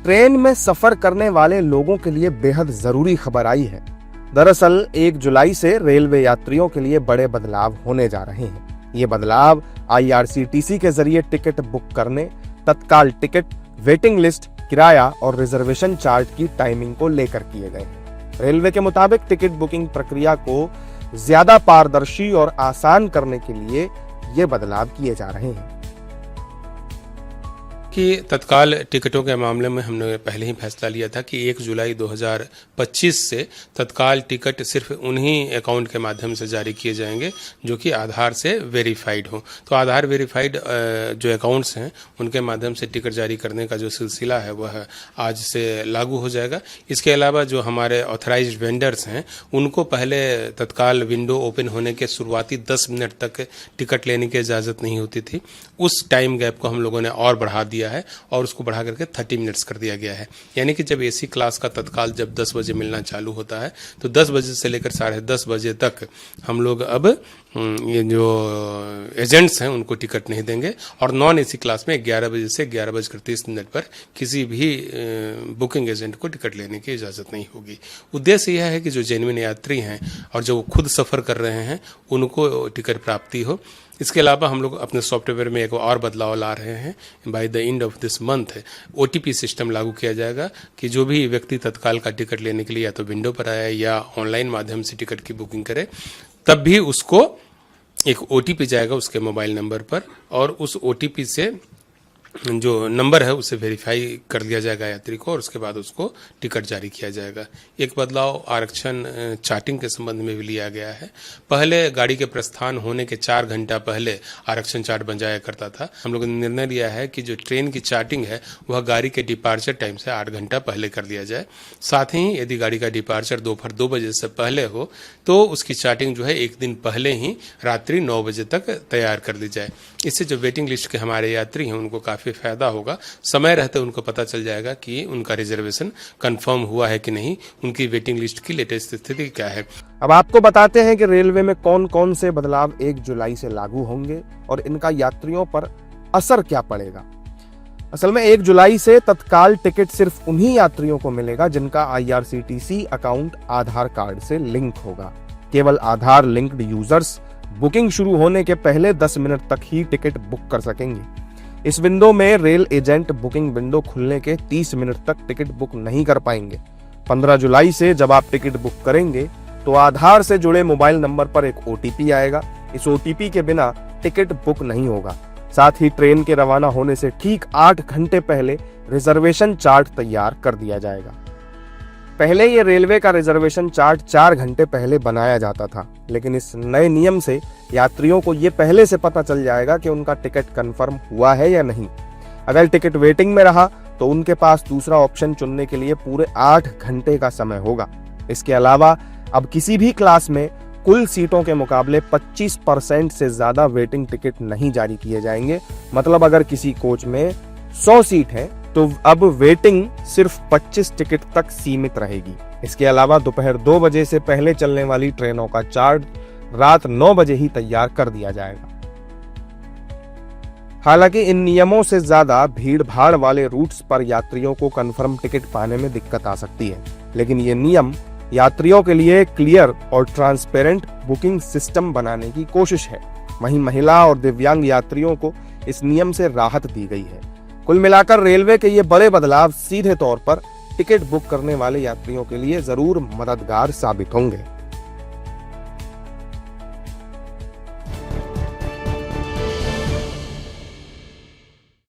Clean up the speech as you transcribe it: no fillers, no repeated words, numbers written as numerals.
Train में सफर करने वाले लोगों के लिए बेहद जरूरी खबर आई है। दरअसल 1 जुलाई से रेलवे यात्रियों के लिए बड़े बदलाव होने जा रहे हैं। ये बदलाव IRCTC के जरिए टिकट बुक करने, तत्काल टिकट, वेटिंग लिस्ट, किराया और रिजर्वेशन चार्ज की टाइमिंग को लेकर किए गए हैं। रेलवे के मुताबिक टिकट बुकिंग प्रक्रिया को ज्यादा पारदर्शी और आसान करने के लिए ये बदलाव किए जा रहे हैं। कि तत्काल टिकटों के मामले में हमने पहले ही फैसला लिया था कि 1 जुलाई 2025 से तत्काल टिकट सिर्फ उन्हीं अकाउंट के माध्यम से जारी किए जाएंगे जो कि आधार से वेरीफाइड हो। तो आधार वेरीफाइड जो अकाउंट्स हैं उनके माध्यम से टिकट जारी करने का जो सिलसिला है वह आज से लागू हो जाएगा। इसके अलावा जो हमारे ऑथराइज्ड वेंडर्स हैं उनको पहले तत्काल विंडो ओपन होने के शुरुआती 10 मिनट तक टिकट लेने की इजाज़त नहीं होती थी। उस टाइम गैप को हम लोगों ने और बढ़ा दिया है और उसको बढ़ा करके 30 मिनट्स कर दिया गया है। यानी कि जब AC क्लास का तत्काल जब 10 बजे मिलना चालू होता है तो 10 बजे से लेकर 10:30 बजे तक हम लोग अब ये जो एजेंट्स हैं उनको टिकट नहीं देंगे और नॉन AC क्लास में 11 बजे से 11:30 पर किसी भी बुकिंग एजेंट को टिकट लेने की इजाज़त नहीं होगी। उद्देश्य यह है कि जो जेन्युइन यात्री हैं और जो खुद सफ़र कर रहे हैं उनको टिकट प्राप्ति हो। इसके अलावा हम लोग अपने सॉफ्टवेयर में एक और बदलाव ला रहे हैं। By the end of this month OTP system लागू किया जाएगा कि जो भी व्यक्ति तत्काल का टिकट लेने के लिए या तो विंडो पर आया या ऑनलाइन माध्यम से टिकट की बुकिंग करे तब भी उसको एक OTP जाएगा उसके मोबाइल नंबर पर और उस OTP से जो नंबर है उसे वेरीफाई कर लिया जाएगा यात्री को और उसके बाद उसको टिकट जारी किया जाएगा। एक बदलाव आरक्षण चार्टिंग के संबंध में भी लिया गया है। पहले गाड़ी के प्रस्थान होने के 4 घंटा पहले आरक्षण चार्ट बन जाया करता था। हम लोगों ने निर्णय लिया है कि जो ट्रेन की चार्टिंग है वह गाड़ी के डिपार्चर टाइम से 8 घंटा पहले कर दिया जाए। साथ ही यदि गाड़ी का डिपार्चर दोपहर 2 बजे से पहले हो तो उसकी चार्टिंग जो है एक दिन पहले ही रात्रि 9 बजे तक तैयार कर दी जाए। इससे जो वेटिंग लिस्ट के हमारे यात्री हैं उनको काफ़ी फायदा होगा। समय रहते उनको पता चल जाएगा कि उनका रिजर्वेशन कंफर्म हुआ है कि नहीं, उनकी वेटिंग लिस्ट की लेटेस्ट स्थिति क्या है। अब आपको बताते हैं कि रेलवे में कौन कौन से बदलाव 1 जुलाई से लागू होंगे और इनका यात्रियों पर असर क्या पड़ेगा। असल में 1 जुलाई से तत्काल टिकट सिर्फ उन्हीं यात्रियों को मिलेगा जिनका IRCTC अकाउंट आधार कार्ड से लिंक होगा। केवल आधार लिंक्ड यूजर्स बुकिंग शुरू होने के पहले 10 मिनट तक ही टिकट बुक कर सकेंगे। इस विंडो में रेल एजेंट बुकिंग विंडो खुलने के 30 मिनट तक टिकट बुक नहीं कर पाएंगे। 15 जुलाई से जब आप टिकट बुक करेंगे तो आधार से जुड़े मोबाइल नंबर पर एक OTP आएगा। इस OTP के बिना टिकट बुक नहीं होगा। साथ ही ट्रेन के रवाना होने से ठीक 8 घंटे पहले रिजर्वेशन चार्ट तैयार कर दिया जाएगा। पहले ये रेलवे का रिजर्वेशन चार्ट 4 घंटे पहले बनाया जाता था, लेकिन इस नए नियम से यात्रियों को ये पहले से पता चल जाएगा कि उनका टिकट कंफर्म हुआ है या नहीं। अगर टिकट वेटिंग में रहा तो उनके पास दूसरा ऑप्शन चुनने के लिए पूरे 8 घंटे का समय होगा। इसके अलावा अब किसी भी क्लास में कुल सीटों के मुकाबले 25% से ज्यादा वेटिंग टिकट नहीं जारी किए जाएंगे। मतलब अगर किसी कोच में 100 सीट है तो अब वेटिंग सिर्फ 25 टिकट तक सीमित रहेगी। इसके अलावा दोपहर 2 बजे से पहले चलने वाली ट्रेनों का चार्ट रात 9 बजे ही तैयार कर दिया जाएगा। हालांकि इन नियमों से ज्यादा भीड़ भाड़ वाले रूट्स पर यात्रियों को कंफर्म टिकट पाने में दिक्कत आ सकती है, लेकिन ये नियम यात्रियों के लिए क्लियर और ट्रांसपेरेंट बुकिंग सिस्टम बनाने की कोशिश है। वहीं महिला और दिव्यांग यात्रियों को इस नियम से राहत दी गई है। कुल मिलाकर रेलवे के ये बड़े बदलाव सीधे तौर पर टिकट बुक करने वाले यात्रियों के लिए जरूर मददगार साबित होंगे।